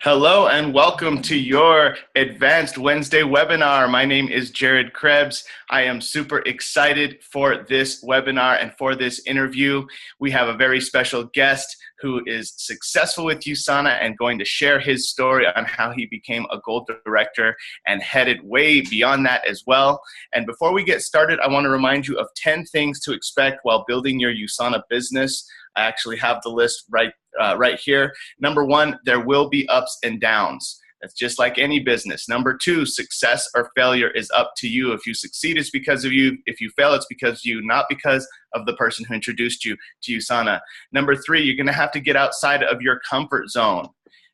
Hello and welcome to your Advanced Wednesday webinar. My name is Jared Krebs. I am super excited for this webinar and for this interview. We have a very special guest who is successful with USANA and going to share his story on how he became a gold director and headed way beyond that as well. And before we get started, I want to remind you of 10 things to expect while building your USANA business. I actually have the list right here. Number one, there will be ups and downs. That's just like any business. Number two, success or failure is up to you. If you succeed, it's because of you. If you fail, it's because of you, not because of the person who introduced you to USANA. Number three, you're going to have to get outside of your comfort zone.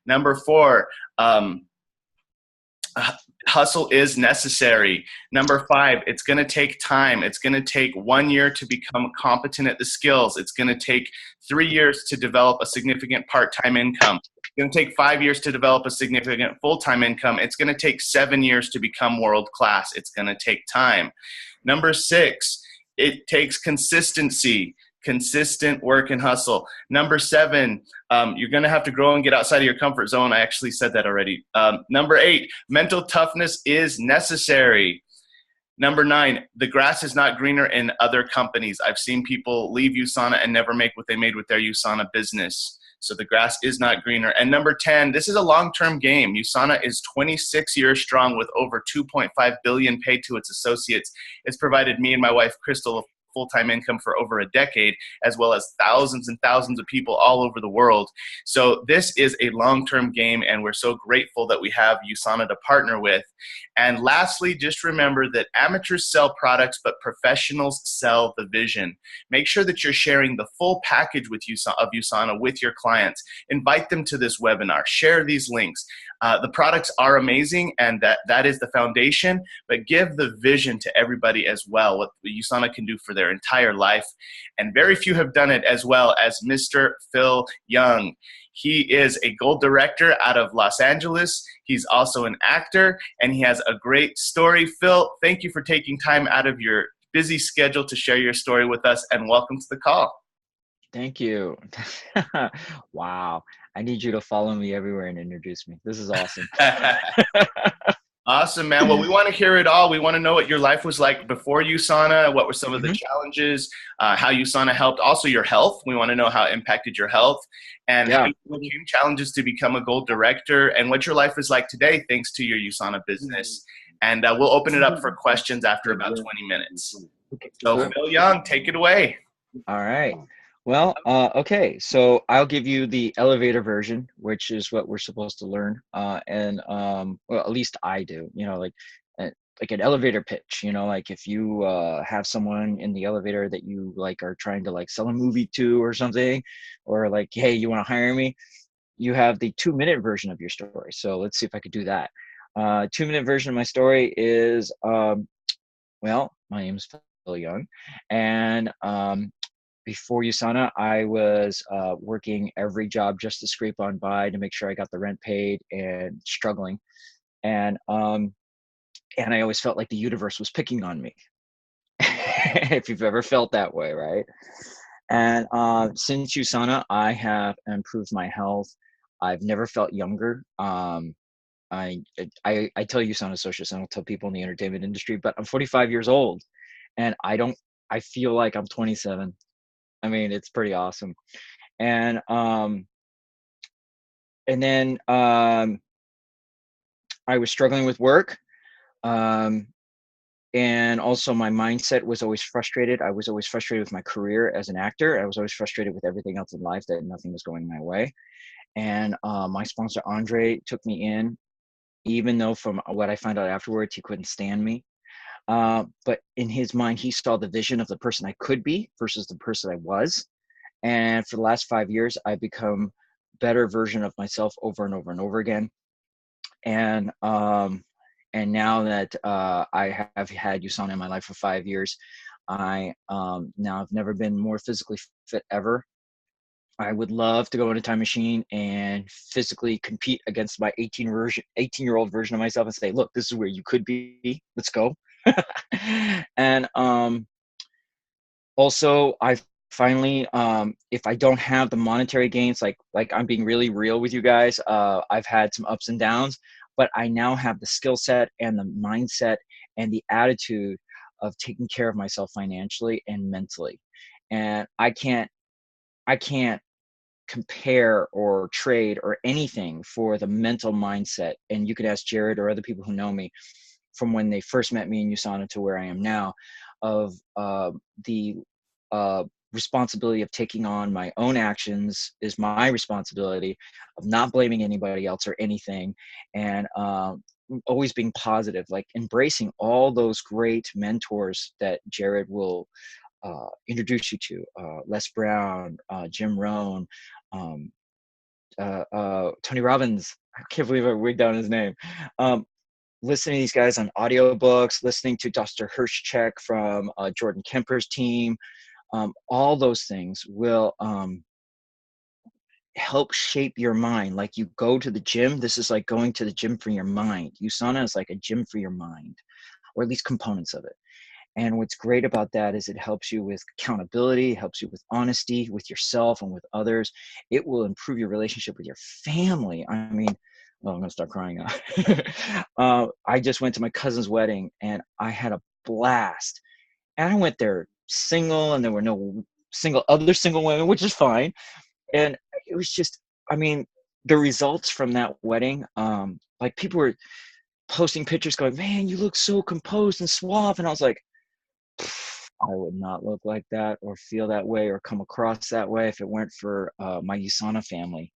Number four, hustle is necessary. Number five, it's going to take time. It's going to take 1 year to become competent at the skills. It's going to take 3 years to develop a significant part-time income. It's going to take 5 years to develop a significant full-time income. It's going to take 7 years to become world-class. It's going to take time. Number six, it takes consistency. Consistent work and hustle. Number seven, you're going to have to grow and get outside of your comfort zone. I actually said that already. Number eight, mental toughness is necessary. Number nine, the grass is not greener in other companies. I've seen people leave USANA and never make what they made with their USANA business. So the grass is not greener. And number 10, this is a long-term game. USANA is 26 years strong with over $2.5 billion paid to its associates. It's provided me and my wife, Crystal, full-time income for over a decade, as well as thousands and thousands of people all over the world. So this is a long-term game, and we're so grateful that we have USANA to partner with. And lastly, just remember that amateurs sell products, but professionals sell the vision. Make sure that you're sharing the full package with USANA with your clients. Invite them to this webinar. Share these links. The products are amazing, and that is the foundation, but give the vision to everybody as well, what USANA can do for their entire life. And very few have done it as well as Mr. Phil Young. He is a gold director out of Los Angeles. He's also an actor, and he has a great story. Phil, thank you for taking time out of your busy schedule to share your story with us, and welcome to the call. Thank you. Wow. I need you to follow me everywhere and introduce me. This is awesome. Awesome, man. Well, we want to hear it all. We want to know what your life was like before USANA, what were some of the challenges, how USANA helped, also your health. We want to know how it impacted your health, and how you overcame challenges to become a gold director, and what your life is like today thanks to your USANA business. And we'll open it up for questions after about 20 minutes. So Phil Young, take it away. All right. Well, okay, so I'll give you the elevator version, which is what we're supposed to learn. Well, at least I do, like an elevator pitch, like if you have someone in the elevator that you are trying to sell a movie to or something, or hey, you want to hire me, you have the 2-minute version of your story. So let's see if I could do that. 2-minute version of my story is, well, my name is Phil Young, and before USANA, I was working every job just to scrape on by to make sure I got the rent paid and struggling. And I always felt like the universe was picking on me. If you've ever felt that way, right? And since USANA, I have improved my health. I've never felt younger. I tell USANA associates, I don't tell people in the entertainment industry, but I'm 45 years old, and I feel like I'm 27. I mean, it's pretty awesome. And then I was struggling with work. And also my mindset was always frustrated. I was always frustrated with my career as an actor. I was always frustrated with everything else in life, that nothing was going my way. And my sponsor, Andre, took me in, even though from what I found out afterwards, he couldn't stand me. But in his mind, he saw the vision of the person I could be versus the person I was. And for the last 5 years, I've become a better version of myself over and over and over again. And now that I have had USANA in my life for 5 years, I now have never been more physically fit ever. I would love to go in a time machine and physically compete against my 18-year-old version of myself and say, look, this is where you could be. Let's go. And also, I've finally, if I don't have the monetary gains, like I'm being really real with you guys, I've had some ups and downs, but I now have the skill set and the mindset and the attitude of taking care of myself financially and mentally. And I can't compare or trade or anything for the mental mindset. And you could ask Jared or other people who know me from when they first met me in USANA to where I am now, of the uh, responsibility of taking on my own actions is my responsibility, of not blaming anybody else or anything, and always being positive, like embracing all those great mentors that Jared will introduce you to, Les Brown, Jim Rohn, um, Tony Robbins. I can't believe I wigged down his name. Listening to these guys on audiobooks, listening to Dr. Hirschcheck from Jordan Kemper's team, all those things will help shape your mind. Like you go to the gym, this is like going to the gym for your mind. USANA is like a gym for your mind, or at least components of it. And what's great about that is it helps you with accountability, helps you with honesty with yourself and with others. It will improve your relationship with your family. I mean, well, I'm going to start crying now. I just went to my cousin's wedding and I had a blast. And I went there single, and there were no other single women, which is fine. And it was just, I mean, the results from that wedding, like people were posting pictures going, man, you look so composed and suave. And I was like, I would not look like that or feel that way or come across that way if it weren't for my USANA family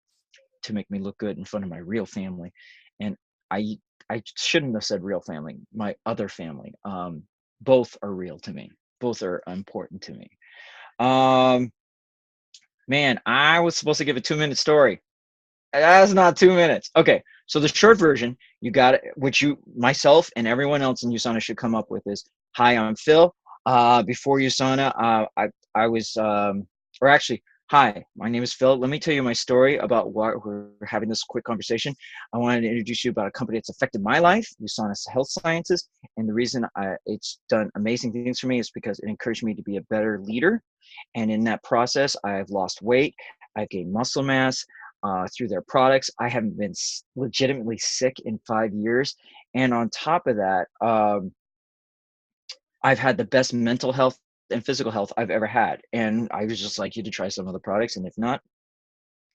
to make me look good in front of my real family. And I I shouldn't have said real family, my other family. Both are real to me. Both are important to me. Um, Man, I was supposed to give a 2 minute story. That's not 2 minutes. Okay, so the short version, you got it, which you, myself, and everyone else in USANA should come up with is, "Hi, I'm Phil. Before USANA, I was, or actually, hi, my name is Phil. Let me tell you my story about why we're having this quick conversation. I wanted to introduce you about a company that's affected my life, USANA Health Sciences, and the reason it's done amazing things for me is because it encouraged me to be a better leader, and in that process, I've lost weight, I've gained muscle mass." Through their products. I haven't been legitimately sick in 5 years. And on top of that, I've had the best mental health and physical health I've ever had. And I was just like you to try some of the products. And if not,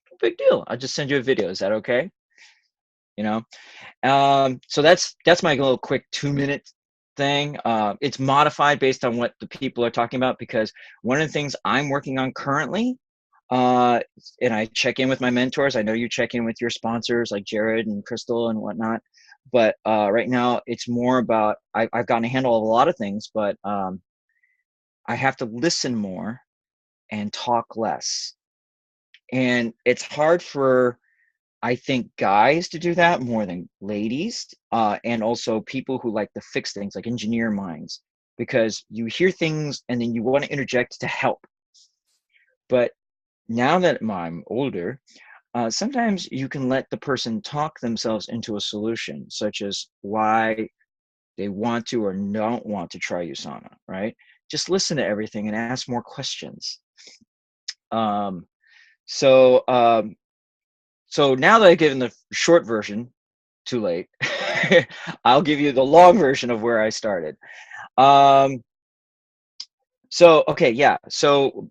no big deal. I'll just send you a video. Is that okay? You know? So that's my little quick 2 minute thing. It's modified based on what the people are talking about, because one of the things I'm working on currently, uh, and I check in with my mentors. I know you check in with your sponsors like Jared and Crystal and whatnot. But right now, it's more about I've gotten a handle of a lot of things, but I have to listen more and talk less. And it's hard for, I think, guys to do that more than ladies, and also people who like to fix things, like engineer minds, because you hear things and then you want to interject to help. But now that I'm older, sometimes you can let the person talk themselves into a solution, such as why they want to or don't want to try USANA, right? Just listen to everything and ask more questions. Um, so, um, so now that I've given the short version, too late, I'll give you the long version of where I started. Um, okay, yeah. So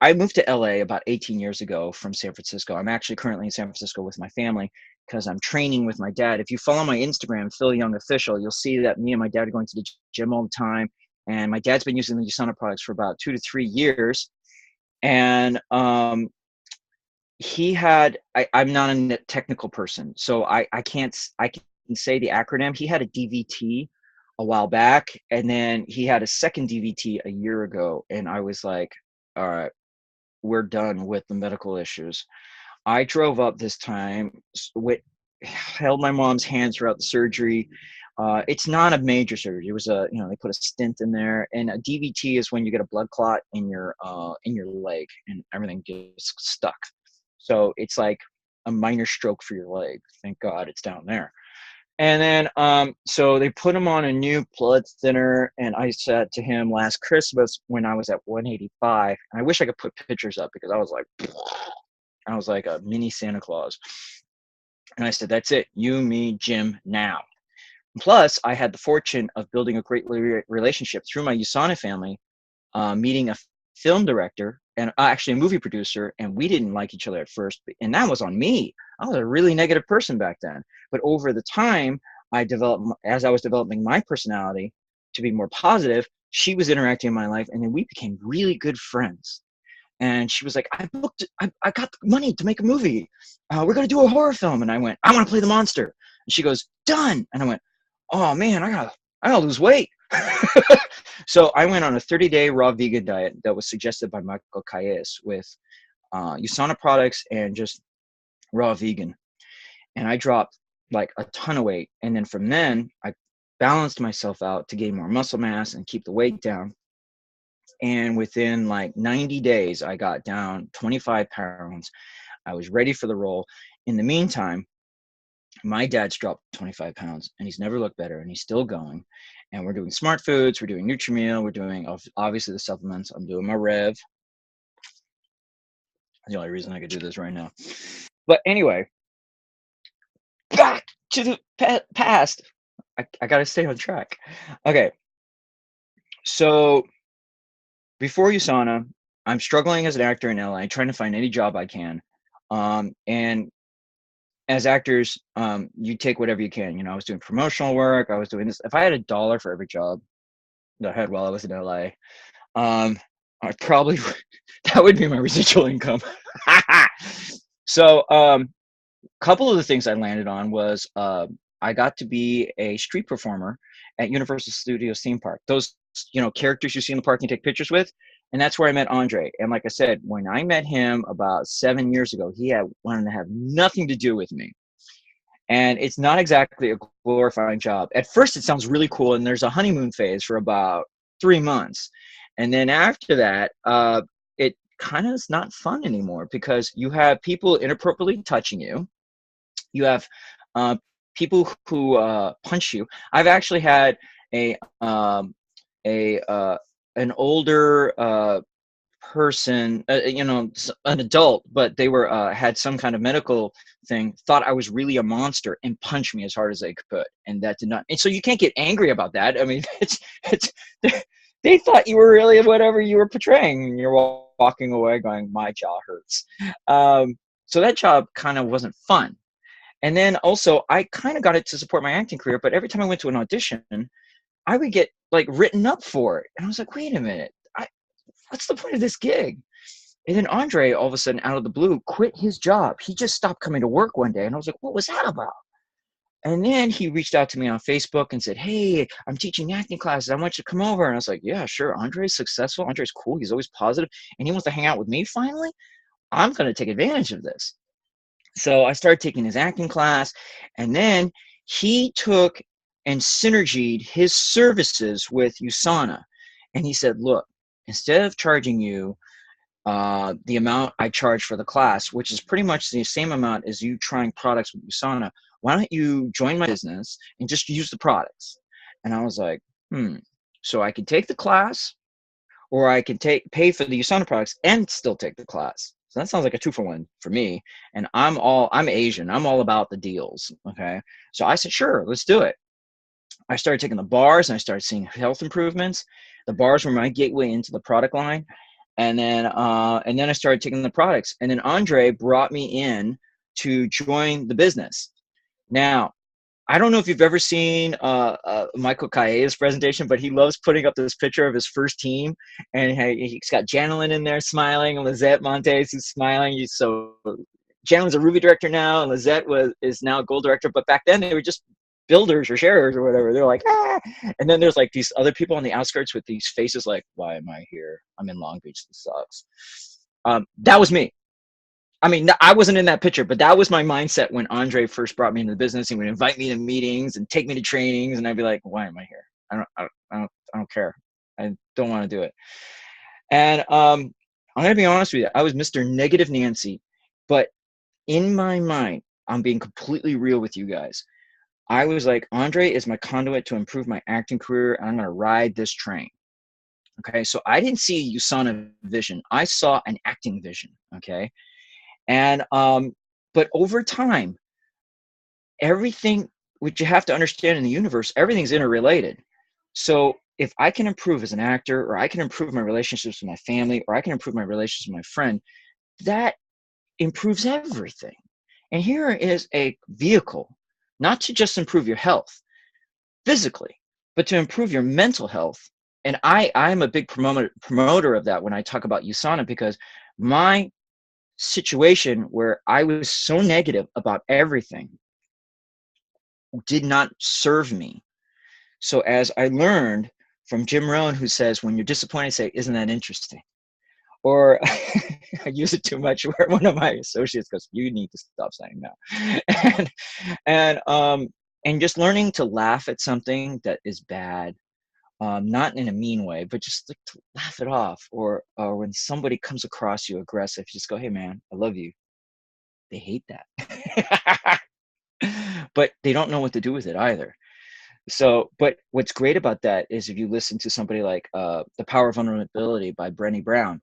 I moved to LA about 18 years ago from San Francisco. I'm actually currently in San Francisco with my family because I'm training with my dad. If you follow my Instagram, Phil Young Official, you'll see that me and my dad are going to the gym all the time. And my dad's been using the USANA products for about 2 to 3 years. And I'm not a technical person, so I can't, I can say the acronym. He had a DVT a while back, and then he had a second DVT a year ago. And I was like, all right, we're done with the medical issues. I drove up this time, held my mom's hand throughout the surgery. It's not a major surgery. It was they put a stent in there, and a DVT is when you get a blood clot in your leg, and everything gets stuck. So it's like a minor stroke for your leg. Thank God it's down there. And then, so they put him on a new blood thinner, and I said to him last Christmas when I was at 185, and I wish I could put pictures up because I was like a mini Santa Claus. And I said, that's it, you, me, Jim, now. Plus, I had the fortune of building a great relationship through my USANA family, meeting a film director and actually a movie producer, and we didn't like each other at first, and that was on me. I was a really negative person back then. But over the time, as I was developing my personality to be more positive, she was interacting in my life, and then we became really good friends. And she was like, I got the money to make a movie. We're going to do a horror film. And I went, I want to play the monster. And she goes, done. And I went, oh man, I gotta lose weight. So I went on a 30-day raw vegan diet that was suggested by Michael Calles with USANA products and just raw vegan. And I dropped like a ton of weight. And then from then, I balanced myself out to gain more muscle mass and keep the weight down. And within like 90 days, I got down 25 pounds. I was ready for the role. In the meantime, my dad's dropped 25 pounds and he's never looked better, and he's still going. And we're doing smart foods, we're doing NutriMeal, we're doing obviously the supplements. I'm doing my Rev. That's the only reason I could do this right now. But anyway, back to the past. I got to stay on track. Okay. So before USANA, I'm struggling as an actor in LA, trying to find any job I can. And as actors, you take whatever you can. You know, I was doing promotional work. I was doing this. If I had $1 for every job that I had while I was in LA, I probably that would be my residual income. So, couple of the things I landed on was I got to be a street performer at Universal Studios theme park. Those, you know, characters you see in the park and take pictures with. And that's where I met Andre. And like I said, when I met him about 7 years ago, he wanted to have nothing to do with me. And it's not exactly a glorifying job. At first, it sounds really cool, and there's a honeymoon phase for about 3 months. And then after that, it kind of is not fun anymore because you have people inappropriately touching you. You have people who punch you. I've actually had an older person, you know, an adult, but they were had some kind of medical thing, thought I was really a monster and punched me as hard as they could, and that did not. And so you can't get angry about that. I mean, it's they thought you were really whatever you were portraying, and you're walking away going, my jaw hurts. So that job kind of wasn't fun. And then also, I kind of got it to support my acting career, but every time I went to an audition, I would get like written up for it. And I was like, wait a minute, what's the point of this gig? And then Andre, all of a sudden, out of the blue, quit his job. He just stopped coming to work one day. And I was like, what was that about? And then he reached out to me on Facebook and said, hey, I'm teaching acting classes. I want you to come over. And I was like, yeah, sure. Andre's successful. Andre's cool. He's always positive. And he wants to hang out with me finally. I'm going to take advantage of this. So I started taking his acting class, and then he took and synergied his services with USANA. And he said, look, instead of charging you the amount I charge for the class, which is pretty much the same amount as you trying products with USANA, why don't you join my business and just use the products? And I was like, so I could take the class, or I could pay for the USANA products and still take the class. So that sounds like a 2-for-1 for me. And I'm Asian. I'm all about the deals. Okay. So I said, sure, let's do it. I started taking the bars and I started seeing health improvements. The bars were my gateway into the product line. And then I started taking the products. And then Andre brought me in to join the business. Now, I don't know if you've ever seen Michael Calles' presentation, but he loves putting up this picture of his first team, and he's got Janelyn in there smiling, and Lizette Montes is smiling. So Janelyn's a Ruby director now, and Lizette is now a gold director. But back then they were just builders or sharers or whatever. They're like, ah. And then there's like these other people on the outskirts with these faces like, why am I here? I'm in Long Beach. This sucks. That was me. I mean, I wasn't in that picture, but that was my mindset when Andre first brought me into the business. He would invite me to meetings and take me to trainings, and I'd be like, "Why am I here? I don't care. I don't want to do it." And I'm gonna be honest with you. I was Mr. Negative Nancy, but in my mind, I'm being completely real with you guys. I was like, Andre is my conduit to improve my acting career, and I'm going to ride this train. Okay, so I didn't see a USANA vision. I saw an acting vision. Okay, and but over time, everything, which you have to understand in the universe, everything's interrelated. So if I can improve as an actor, or I can improve my relationships with my family, or I can improve my relationships with my friend, that improves everything. And here is a vehicle, not to just improve your health physically, but to improve your mental health. And I'm a big promoter of that when I talk about USANA, because my situation where I was so negative about everything did not serve me. So as I learned from Jim Rohn, who says, when you're disappointed, say, isn't that interesting? Or I use it too much, where one of my associates goes, you need to stop saying that. And and just learning to laugh at something that is bad, not in a mean way, but just like to laugh it off. Or when somebody comes across you aggressive, just go, hey man, I love you. They hate that. But they don't know what to do with it either. So, but what's great about that is, if you listen to somebody like The Power of Vulnerability by Brené Brown,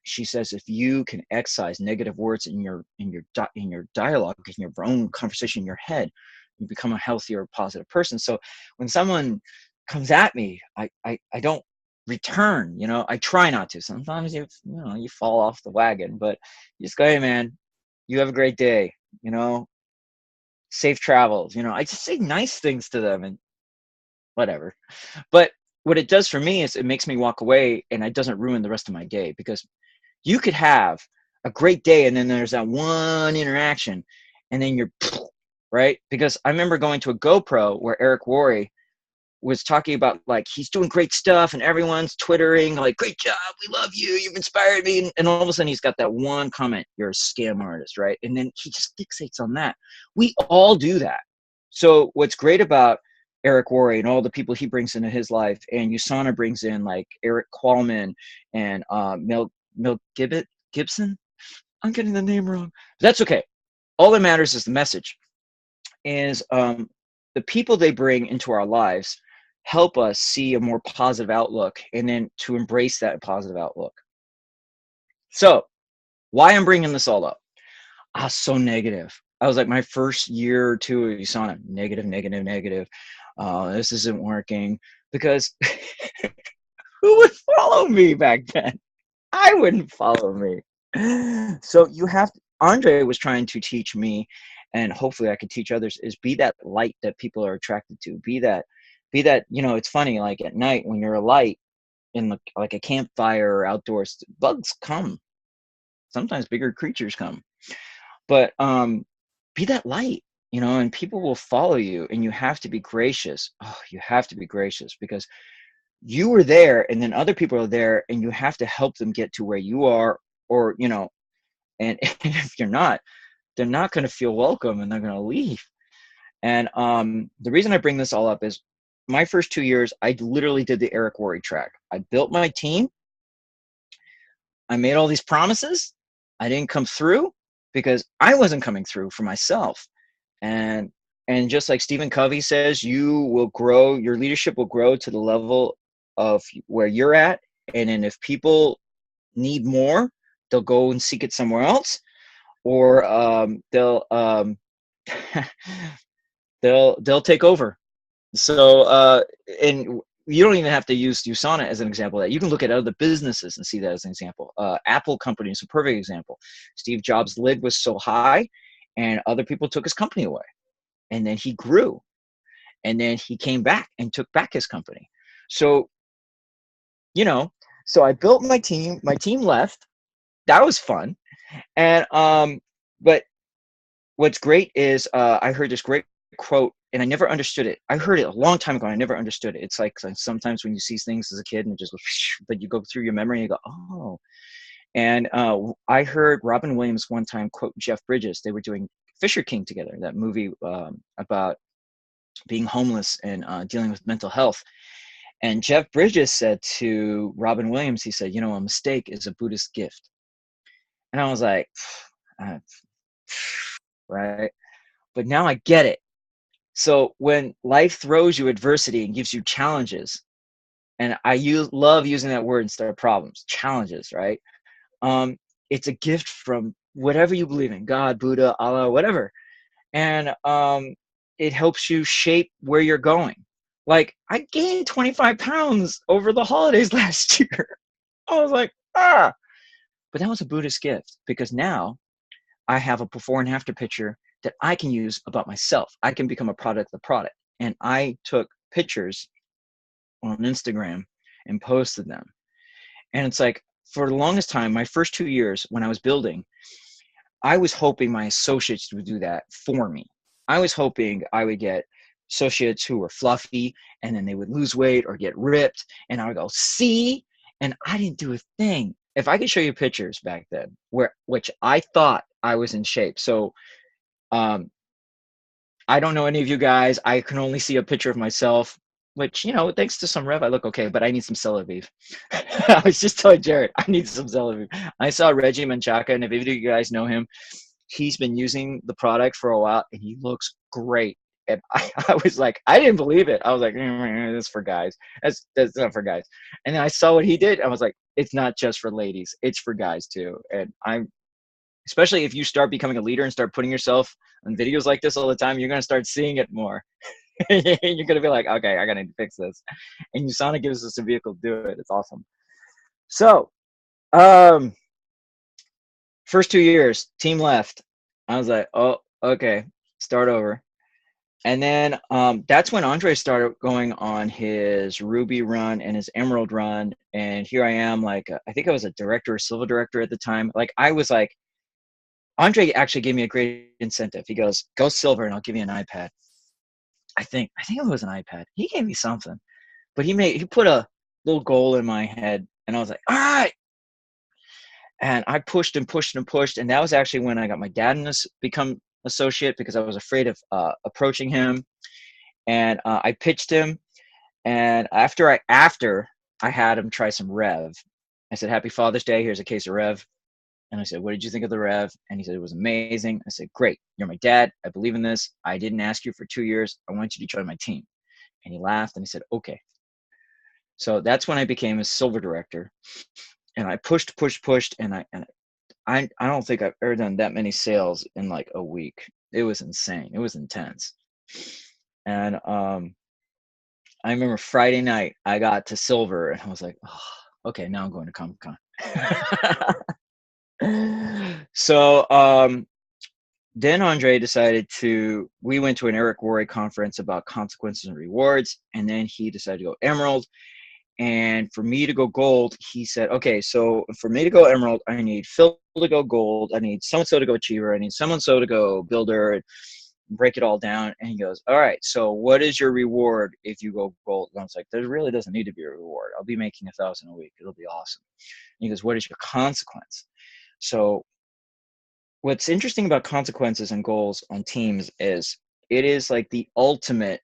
she says if you can excise negative words in your dialogue, in your own conversation in your head, you become a healthier, positive person. So when someone comes at me, I don't return. I try not to. Sometimes you fall off the wagon, but you just go, hey man, you have a great day. Safe travels. I just say nice things to them and whatever. But what it does for me is it makes me walk away, and it doesn't ruin the rest of my day, because you could have a great day and then there's that one interaction and then you're right. Because I remember going to a GoPro where Eric Worre was talking about, like, he's doing great stuff and everyone's twittering like, great job, we love you, you've inspired me, and all of a sudden he's got that one comment, you're a scam artist, right? And then he just fixates on that. We all do that. So what's great about Eric Worre and all the people he brings into his life, and USANA brings in, like Eric Qualman and Mel Gibson. I'm getting the name wrong. That's okay. All that matters is the message. Is the people they bring into our lives help us see a more positive outlook, and then to embrace that positive outlook. So why I'm bringing this all up? I was so negative. I was like, my first year or two of USANA, negative, negative, negative. This isn't working, because who would follow me back then? I wouldn't follow me. So you have to, Andre was trying to teach me, and hopefully I could teach others, is be that light that people are attracted to. Be that, it's funny, like at night when you're a light in like a campfire or outdoors, bugs come. Sometimes bigger creatures come. But be that light, and people will follow you, and you have to be gracious. Oh, you have to be gracious, because you were there and then other people are there, and you have to help them get to where you are. Or and if you're not, they're not going to feel welcome and they're going to leave. And the reason I bring this all up is, my first 2 years I literally did the Eric Worre track. I built my team, I made all these promises, I didn't come through because I wasn't coming through for myself. And just like Stephen Covey says, you will grow, your leadership will grow to the level of where you're at. And then if people need more, they'll go and seek it somewhere else, or they'll take over. So and you don't even have to use USANA as an example of that. You can look at other businesses and see that as an example. Apple company is a perfect example. Steve Jobs' lid was so high, and other people took his company away, and then he grew, and then he came back and took back his company. So you know, so I built my team. My team left. That was fun, and but what's great is I heard this great quote, and I never understood it. I heard it a long time ago, and I never understood it. It's like sometimes when you see things as a kid and it just goes, but you go through your memory and you go, oh. And I heard Robin Williams one time quote Jeff Bridges. They were doing Fisher King together, that movie about being homeless and dealing with mental health. And Jeff Bridges said to Robin Williams, he said, a mistake is a Buddhist gift. And I was like, right? But now I get it. So when life throws you adversity and gives you challenges, and love using that word instead of problems, challenges, right? Um, it's a gift from whatever you believe in, God, Buddha, Allah, whatever. And it helps you shape where you're going. Like, I gained 25 pounds over the holidays last year. I was like, ah. But that was a Buddhist gift, because now I have a before and after picture that I can use about myself. I can become a product of the product. And I took pictures on Instagram and posted them. And it's like, for the longest time, my first 2 years when I was building, I was hoping my associates would do that for me. I was hoping I would get associates who were fluffy, and then they would lose weight or get ripped, and I would go, see? And I didn't do a thing. If I could show you pictures back then, which I thought I was in shape. So um, I don't know any of you guys. I can only see a picture of myself, which, thanks to some rev, I look okay, but I need some Celavive. I was just telling Jared, I need some Celavive. I saw Reggie Menchaca, and if any of you guys know him, he's been using the product for a while, and he looks great. And I was like, I didn't believe it. I was like, that's for guys. That's not for guys. And then I saw what he did. I was like, it's not just for ladies. It's for guys too. And especially if you start becoming a leader and start putting yourself on videos like this all the time, you're going to start seeing it more. You're going to be like, okay, I got to fix this. And USANA gives us a vehicle to do it. It's awesome. So, first 2 years, team left. I was like, oh, okay, start over. And then that's when Andre started going on his Ruby run and his Emerald run. And here I am, like, I think I was a director or silver director at the time. Like, I was like, Andre actually gave me a great incentive. He goes, go silver and I'll give you an iPad. I think it was an iPad. He gave me something, but he put a little goal in my head, and I was like, all right. And I pushed and pushed and pushed. And that was actually when I got my dad in this become associate, because I was afraid of approaching him. And I pitched him. And after I had him try some Rev, I said, happy Father's Day. Here's a case of Rev. And I said, what did you think of the Rev? And he said, it was amazing. I said, great. You're my dad. I believe in this. I didn't ask you for 2 years. I want you to join my team. And he laughed and he said, okay. So that's when I became a silver director. And I pushed, and I don't think I've ever done that many sales in like a week. It was insane. It was intense. And I remember Friday night I got to silver, and I was like, oh, okay, now I'm going to Comic-Con. So then Andre decided we went to an Eric Worre conference about consequences and rewards, and then he decided to go Emerald. And for me to go gold, he said, okay, so for me to go Emerald, I need Phil to go gold, I need so-and-so to go Achiever, I need so-and-so to go Builder, and break it all down. And he goes, all right, so what is your reward if you go gold? And I was like, there really doesn't need to be a reward. I'll be making 1,000 a week. It'll be awesome. And he goes, what is your consequence? So what's interesting about consequences and goals on teams is it is like the ultimate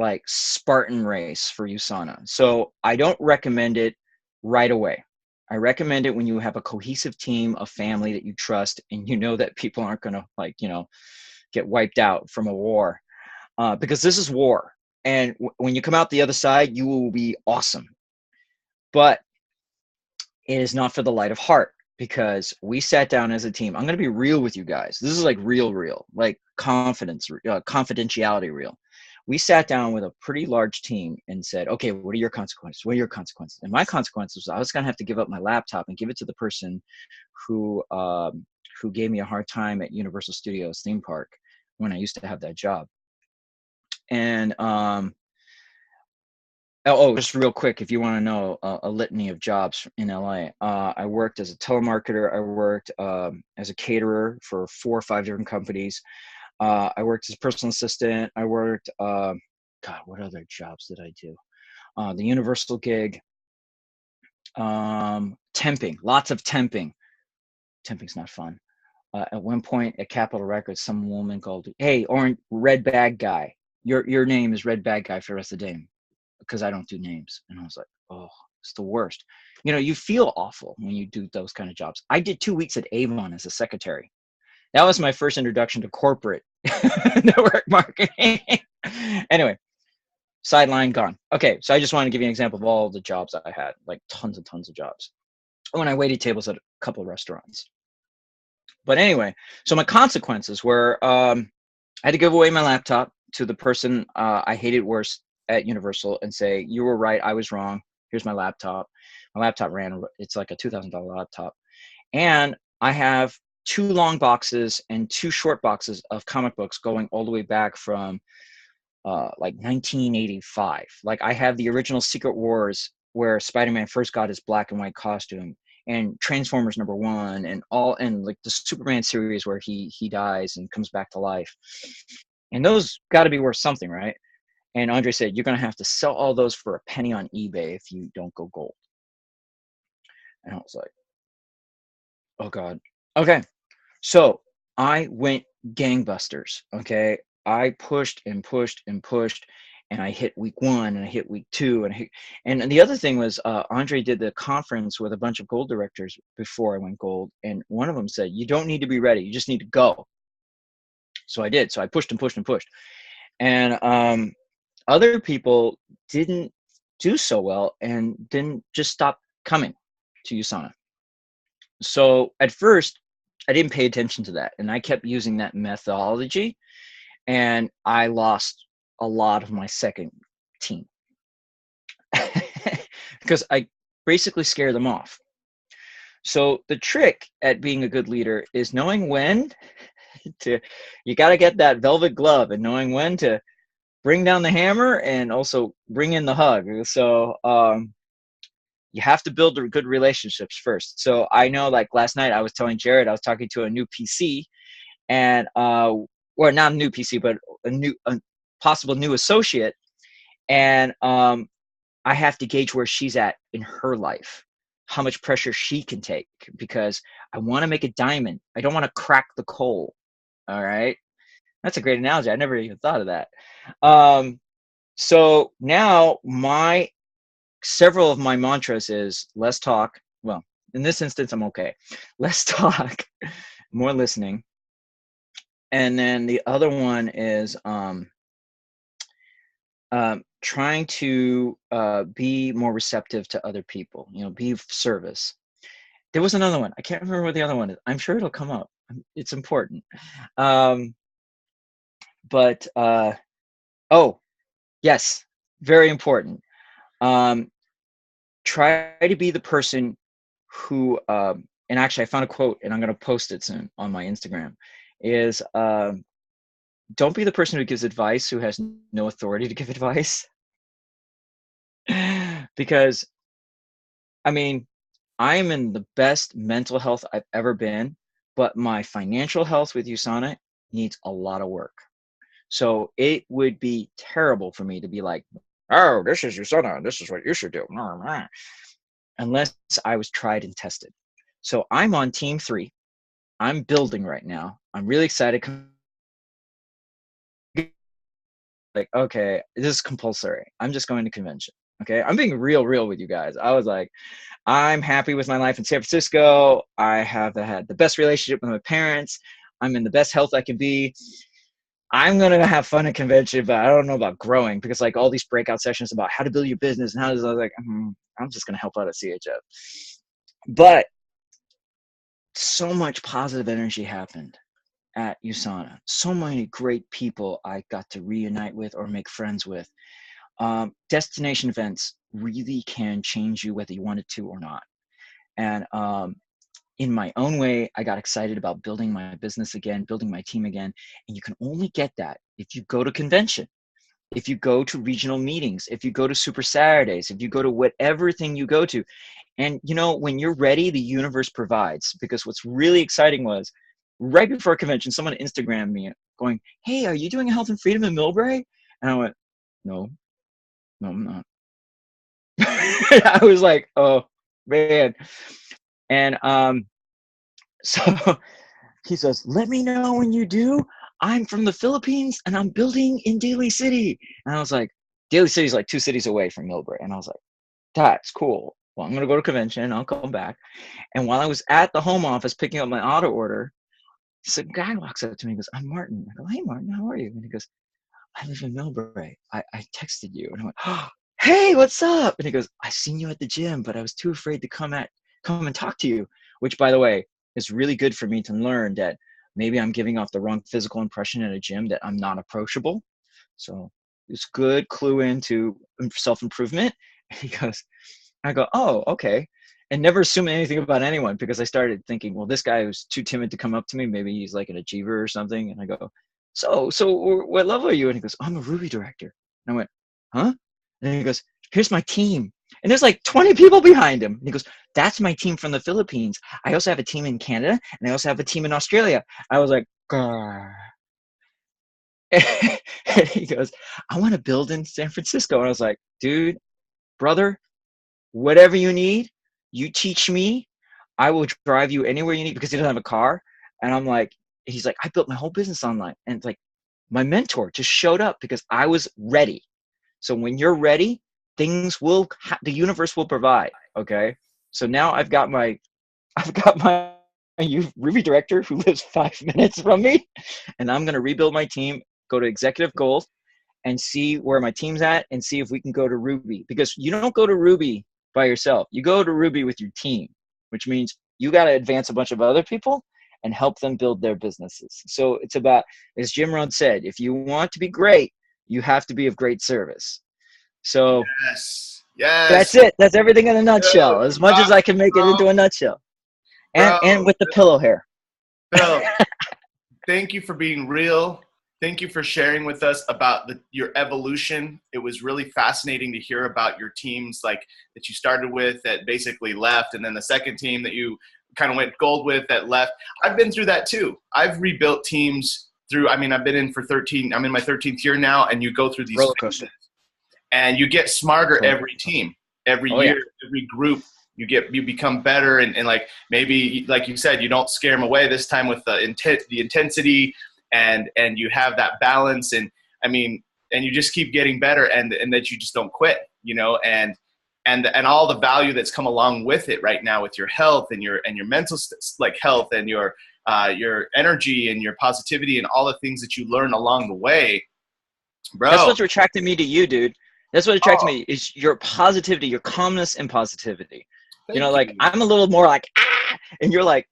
like Spartan race for USANA. So I don't recommend it right away. I recommend it when you have a cohesive team, a family that you trust, and you know that people aren't going to get wiped out from a war, because this is war. And when you come out the other side, you will be awesome. But it is not for the light of heart, because we sat down as a team. I'm going to be real with you guys. This is like real, like confidentiality real. We sat down with a pretty large team and said, okay, what are your consequences? What are your consequences? And my consequences was I was going to have to give up my laptop and give it to the person who gave me a hard time at Universal Studios theme park when I used to have that job. And just real quick, if you want to know a litany of jobs in LA, I worked as a telemarketer. I worked as a caterer for 4 or 5 different companies. I worked as a personal assistant. I worked, what other jobs did I do? The Universal gig, temping, lots of temping. Temping's not fun. At one point at Capitol Records, some woman called, hey, orange red bag guy. Your name is red bag guy for the rest of the day, because I don't do names. And I was like, oh, it's the worst. You feel awful when you do those kind of jobs. I did 2 weeks at Avon as a secretary. That was my first introduction to corporate Network marketing. Anyway, sideline gone. Okay, so I just want to give you an example of all the jobs I had, like tons and tons of jobs. When I waited tables at a couple of restaurants. But anyway, so my consequences were I had to give away my laptop to the person I hated worse at Universal and say, you were right, I was wrong. Here's my laptop. My laptop it's like a $2,000 laptop. And I have 2 long boxes and 2 short boxes of comic books going all the way back from like 1985. Like I have the original Secret Wars where Spider-Man first got his black and white costume, and Transformers #1, and like the Superman series where he dies and comes back to life. And those got to be worth something, right? And Andre said, you're going to have to sell all those for a penny on eBay if you don't go gold. And I was like, oh God. Okay. So I went gangbusters. Okay. I pushed and pushed and pushed, and I hit week 1 and I hit week 2 and the other thing was Andre did the conference with a bunch of gold directors before I went gold, and one of them said, you don't need to be ready, you just need to go. So I did. So I pushed and pushed and pushed, and other people didn't do so well and didn't just stop coming to USANA. So at first I didn't pay attention to that, and I kept using that methodology, and I lost a lot of my second team because I basically scare them off. So the trick at being a good leader is knowing when you got to get that velvet glove and knowing when to bring down the hammer and also bring in the hug. So you have to build good relationships first. So I know, like last night I was telling Jared, I was talking to a new PC, and or not a new PC, but a possible new associate, and I have to gauge where she's at in her life, how much pressure she can take, because I want to make a diamond. I don't want to crack the coal. All right, that's a great analogy. I never even thought of that. So now several of my mantras is less talk. Well, in this instance, I'm okay. Less talk, more listening. And then the other one is trying to be more receptive to other people, be of service. There was another one. I can't remember what the other one is. I'm sure it'll come up. It's important. But oh, yes, very important. Try to be the person who, and actually I found a quote and I'm going to post it soon on my Instagram, is don't be the person who gives advice who has no authority to give advice. Because, I mean, I am in the best mental health I've ever been, but my financial health with USANA needs a lot of work. So it would be terrible for me to be like, oh, this is USANA, this is what you should do, unless I was tried and tested. So I'm on team 3. I'm building right now. I'm really excited. Like, okay, this is compulsory. I'm just going to convention. Okay, I'm being real with you guys. I was like, I'm happy with my life in San Francisco. I have had the best relationship with my parents. I'm in the best health I can be. I'm going to have fun at convention, but I don't know about growing, because like all these breakout sessions about how to build your business and how to, I was like, I'm just going to help out at CHF. But so much positive energy happened at USANA. So many great people I got to reunite with or make friends with. Destination events really can change you whether you wanted to or not. And in my own way, I got excited about building my business again, building my team again. And you can only get that if you go to convention, if you go to regional meetings, if you go to Super Saturdays, if you go to whatever thing you go to. And when you're ready, the universe provides. Because what's really exciting was right before convention, someone Instagrammed me going, hey, are you doing a Health and Freedom in Millbrae? And I went, no, I'm not. I was like, oh man. And so he says, let me know when you do. I'm from the Philippines and I'm building in Daly City. And I was like, Daly City is like 2 cities away from Millbrae. And I was like, that's cool. Well, I'm going to go to convention. I'll come back. And while I was at the home office picking up my auto order, So a guy walks up to me and goes, I'm Martin. I go, hey, Martin, how are you? And he goes, I live in Millbrae. I texted you. And I went, oh, hey, what's up? And he goes, I seen you at the gym, but I was too afraid to come and talk to you, which, by the way, is really good for me to learn that maybe I'm giving off the wrong physical impression in a gym, that I'm not approachable. So it's good clue into self-improvement. And he goes, I go, oh, okay. And never assume anything about anyone, because I started thinking, well, this guy who's too timid to come up to me, maybe he's like an achiever or something. And I go, so what level are you? And he goes, I'm a Ruby director. And I went, huh? And he goes, here's my team. And there's like 20 people behind him. And he goes, that's my team from the Philippines. I also have a team in Canada, and I also have a team in Australia. I was like, grr. And he goes, I want to build in San Francisco. And I was like, dude, brother, whatever you need, you teach me. I will drive you anywhere you need, because he doesn't have a car. And I'm like, he's like, I built my whole business online. And it's like, my mentor just showed up because I was ready. So when you're ready, things will, the universe will provide. Okay. So now I've got my Ruby director who lives 5 minutes from me, and I'm going to rebuild my team, go to executive goals, and see where my team's at, and see if we can go to Ruby, because you don't go to Ruby by yourself. You go to Ruby with your team, which means you got to advance a bunch of other people and help them build their businesses. So it's about, as Jim Rohn said, if you want to be great, you have to be of great service. So Yes. Yes. that's it. That's everything in a nutshell, as much as I can make it into a nutshell. And with the pillow hair. Phil, thank you for being real. Thank you for sharing with us about your evolution. It was really fascinating to hear about your teams, like that you started with that basically left, and then the second team that you kind of went gold with that left. I've been through that too. I've rebuilt teams through, I've been in for 13, I'm in my 13th year now, and you go through these roller coaster. phases, and you get smarter every team, every year, every group. You become better, and like maybe, like you said, you don't scare them away this time with the intensity, and you have that balance, and and you just keep getting better, and that you just don't quit, and all the value that's come along with it right now, with your health and your mental health, and your energy and your positivity and all the things that you learn along the way, bro. That's what's attracted me to you, dude. That's what attracted me, is your positivity, your calmness and positivity. Thank like you. I'm a little more like, and you're like,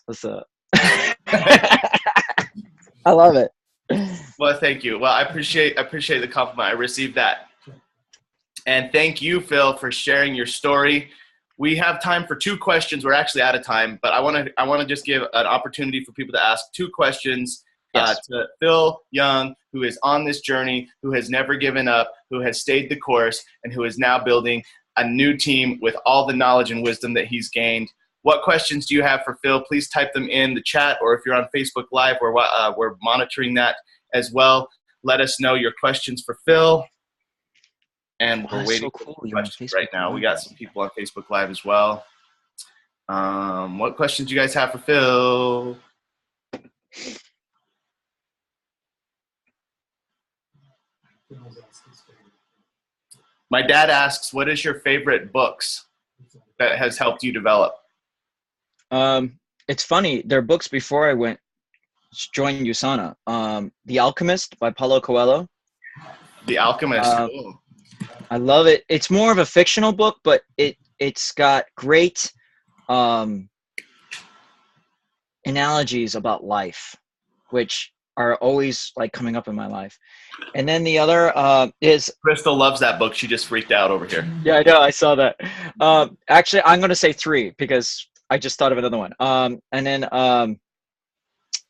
what's up? I love it. Well, thank you. Well, I appreciate the compliment. I received that. And thank you, Phil, for sharing your story. We have time for 2 questions. We're actually out of time, but I want to just give an opportunity for people to ask 2 questions to Phil Young, who is on this journey, who has never given up, who has stayed the course, and who is now building a new team with all the knowledge and wisdom that he's gained. What questions do you have for Phil? Please type them in the chat, or if you're on Facebook Live, we're monitoring that as well. Let us know your questions for Phil. And we're waiting for questions right now. We got some people on Facebook Live as well. What questions do you guys have for Phil? My dad asks, what is your favorite books that has helped you develop? It's funny. There are books before I went join USANA. The Alchemist by Paulo Coelho. The Alchemist. Cool. I love it. It's more of a fictional book, but it's got great analogies about life, which are always like coming up in my life. And then the other is Crystal loves that book. She just freaked out over here. Yeah, I know. I saw that. Actually, I'm going to say 3 because I just thought of another one. And then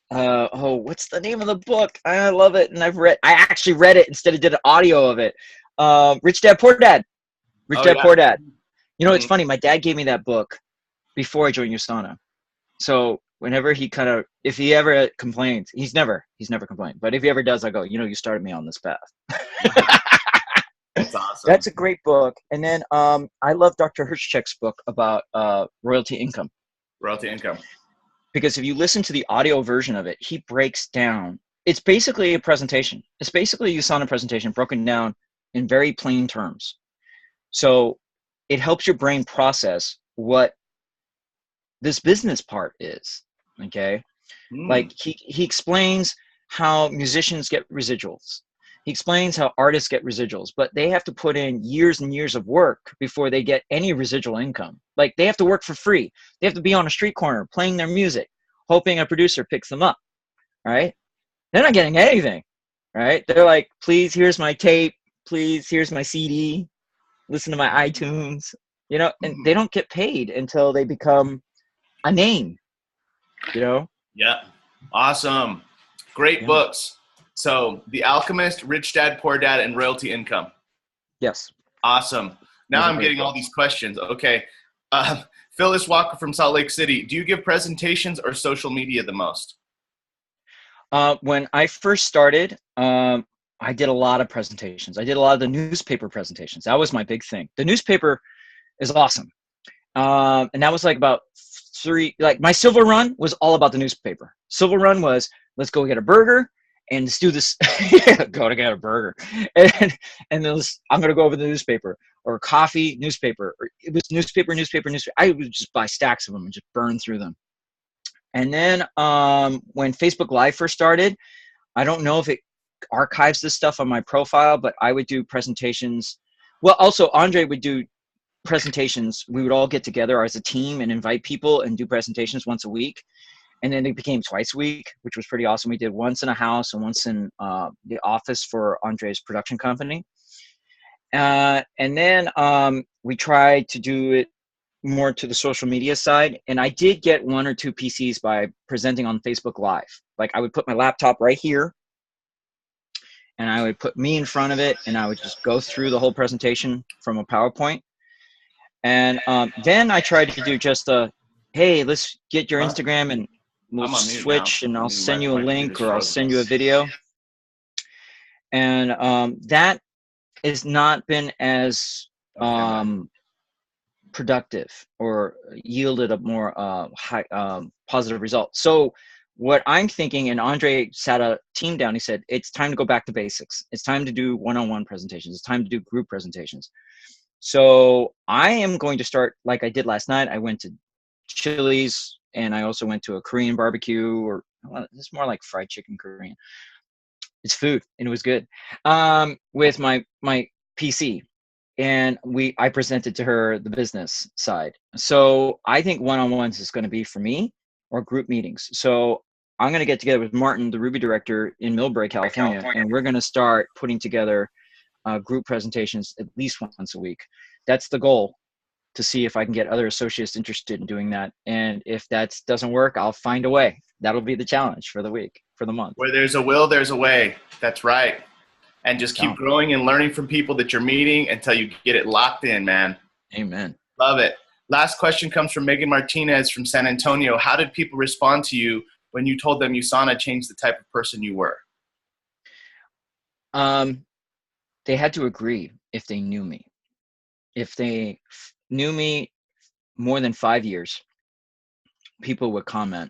what's the name of the book? I love it, and I actually read it instead of did an audio of it. Rich Dad Poor Dad. Poor Dad. It's funny. My dad gave me that book before I joined USANA. So whenever if he ever complains, he's never complained. But if he ever does, I go, you started me on this path. That's awesome. That's a great book. And then I love Dr. Hirschcheck's book about royalty income. Royalty income. Because if you listen to the audio version of it, he breaks down. It's basically a presentation. It's basically a USANA presentation broken down in very plain terms. So it helps your brain process what this business part is. Okay. Mm. Like he explains how musicians get residuals. He explains how artists get residuals, but they have to put in years and years of work before they get any residual income. Like they have to work for free. They have to be on a street corner playing their music, hoping a producer picks them up, right? They're not getting anything, right? They're like, please, here's my tape. Please, here's my CD. Listen to my iTunes, you know, and they don't get paid until they become a name, you know? Yeah. Awesome. Great Yeah. books. So, The Alchemist, Rich Dad, Poor Dad, and Royalty Income. Yes. Awesome. Now Those are I'm great getting all books. these questions. Okay. Phyllis Walker from Salt Lake City. Do you give presentations or social media the most? When I first started, I did a lot of presentations. I did a lot of the newspaper presentations. That was my big thing. The newspaper is awesome. And that was like about like my silver run was all about the newspaper. Silver run was, let's go get a burger and let's do this. Go to get a burger. And, and then I'm going to go over the newspaper, or coffee, newspaper. Or it was newspaper. I would just buy stacks of them and just burn through them. And then when Facebook Live first started, I don't know if it archives this stuff on my profile, but I would do presentations. Well, also Andre would do presentations. We would all get together as a team and invite people and do presentations once a week. And then it became twice a week, which was pretty awesome. We did once in a house and once in the office for Andre's production company. And then we tried to do it more to the social media side. And I did get 1 or 2 PCs by presenting on Facebook Live. Like I would put my laptop right here and I would put me in front of it and I would just go through the whole presentation from a PowerPoint. And then I tried to do just a, hey, let's get your Instagram and we'll I'm on mute now. switch and I'll send My you a computer's link or I'll frozen. send you a video. And that has not been as productive or yielded a more high positive result. So what I'm thinking, and Andre sat a team down, he said, it's time to go back to basics. It's time to do one-on-one presentations. It's time to do group presentations. So I am going to start like I did last night. I went to Chili's and I also went to a Korean barbecue, or well, it's more like fried chicken Korean. It's food and it was good. With my PC. And I presented to her the business side. So I think one-on-ones is going to be for me, or group meetings. So I'm going to get together with Martin, the Ruby director in Millbrae, California, and we're going to start putting together group presentations at least once a week. That's the goal, to see if I can get other associates interested in doing that. And if that doesn't work, I'll find a way. That'll be the challenge for the week, for the month. Where there's a will, there's a way. That's right. And just keep growing and learning from people that you're meeting until you get it locked in, man. Amen. Love it. Last question comes from Megan Martinez from San Antonio. How did people respond to you when you told them USANA changed the type of person you were? They had to agree if they knew me. If they knew me more than 5 years, people would comment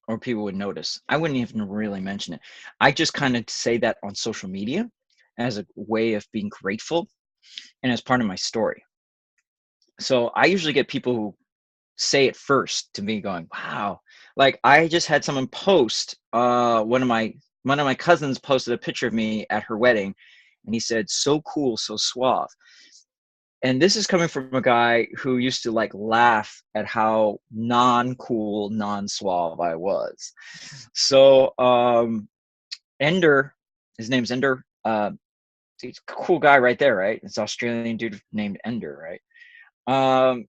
or people would notice. I wouldn't even really mention it. I just kind of say that on social media as a way of being grateful and as part of my story. So I usually get people who say it first to me going, wow. Like I just had someone post, one of my cousins posted a picture of me at her wedding and he said, so cool, so suave. And this is coming from a guy who used to like laugh at how non-cool, non-suave I was. So Ender, his name's Ender. He's a cool guy right there, right? It's an Australian dude named Ender, right?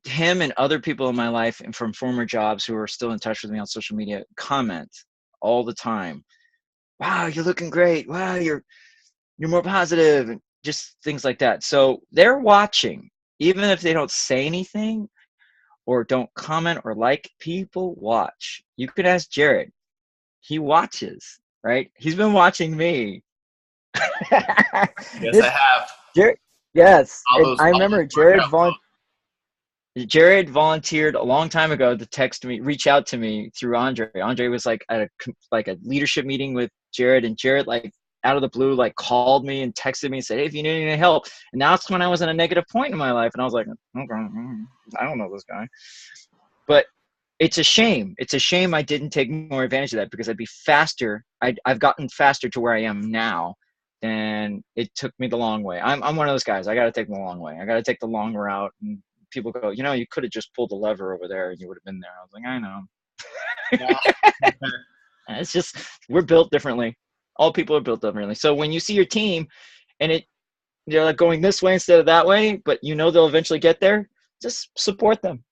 Him and other people in my life and from former jobs who are still in touch with me on social media comment all the time. Wow, you're looking great. Wow, you're more positive, and just things like that. So they're watching, even if they don't say anything or don't comment or like. People watch. You could ask Jared. He watches, right? He's been watching me. Yes, I have. Jared, yes. I remember Jared Jared volunteered a long time ago to text me, reach out to me through Andre. Andre was like at a leadership meeting with Jared, and Jared like out of the blue like called me and texted me and said, hey, if you need any help. And that's when I was in a negative point in my life, and I was like, okay, I don't know this guy. But it's a shame. It's a shame I didn't take more advantage of that, because I'd be faster. I've gotten faster to where I am now than it took me the long way. I'm one of those guys. I got to take the long way. I got to take the long route. And people go, you know, you could have just pulled the lever over there and you would have been there. I was like, I know. Yeah. It's just, we're built differently. All people are built differently. So when you see your team and they're like going this way instead of that way, but you know they'll eventually get there, just support them.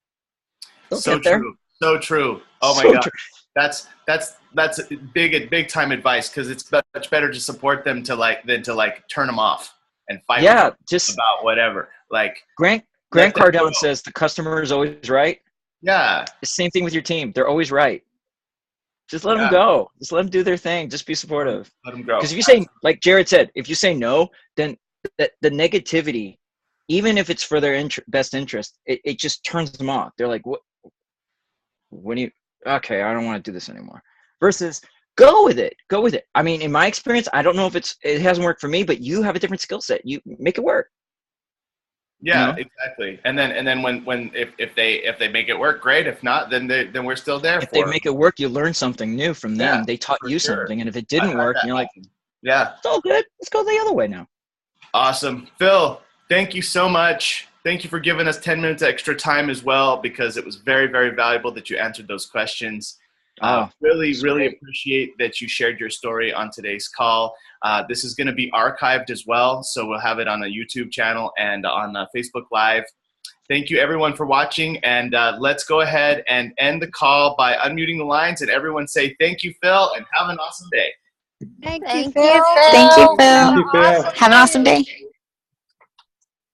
They'll So get there. true. So true. Oh my So God. true. That's big advice, because it's much better to support them than to turn them off and fight with them about whatever. Like Grant let them Cardone go. says the customer is always right. Yeah. The same thing with your team. They're always right. Just let them Yeah. go. Just let them do their thing. Just be supportive. Let them grow. Because if you say, like Jared said, if you say no, then the negativity, even if it's for their best interest, it just turns them off. They're like, what do you, okay, I don't want to do this anymore. Versus go with it. Go with it. I mean, in my experience, I don't know if it hasn't worked for me, but you have a different skill set. You make it work. Yeah, You know? exactly. And then when if they make it work, great. If not, then we're still there If for they them. make it work, you learn something new from them. Yeah, They taught for you sure. something. And if it I've didn't had work, that you're like, happen. Yeah. it's all good. Let's go the other way now. Awesome. Phil, thank you so much. Thank you for giving us 10 minutes extra time as well, because it was very, very valuable that you answered those questions. Really great. appreciate that you shared your story on today's call. This is going to be archived as well, so we'll have it on the YouTube channel and on Facebook Live. Thank you, everyone, for watching, and let's go ahead and end the call by unmuting the lines, and everyone say thank you, Phil, and have an awesome day. Thank you, Thank Phil. you, Thank you, Phil. Phil. Have an awesome Have an awesome day.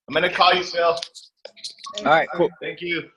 I'm going to call you, Phil. All right, cool. Thank you.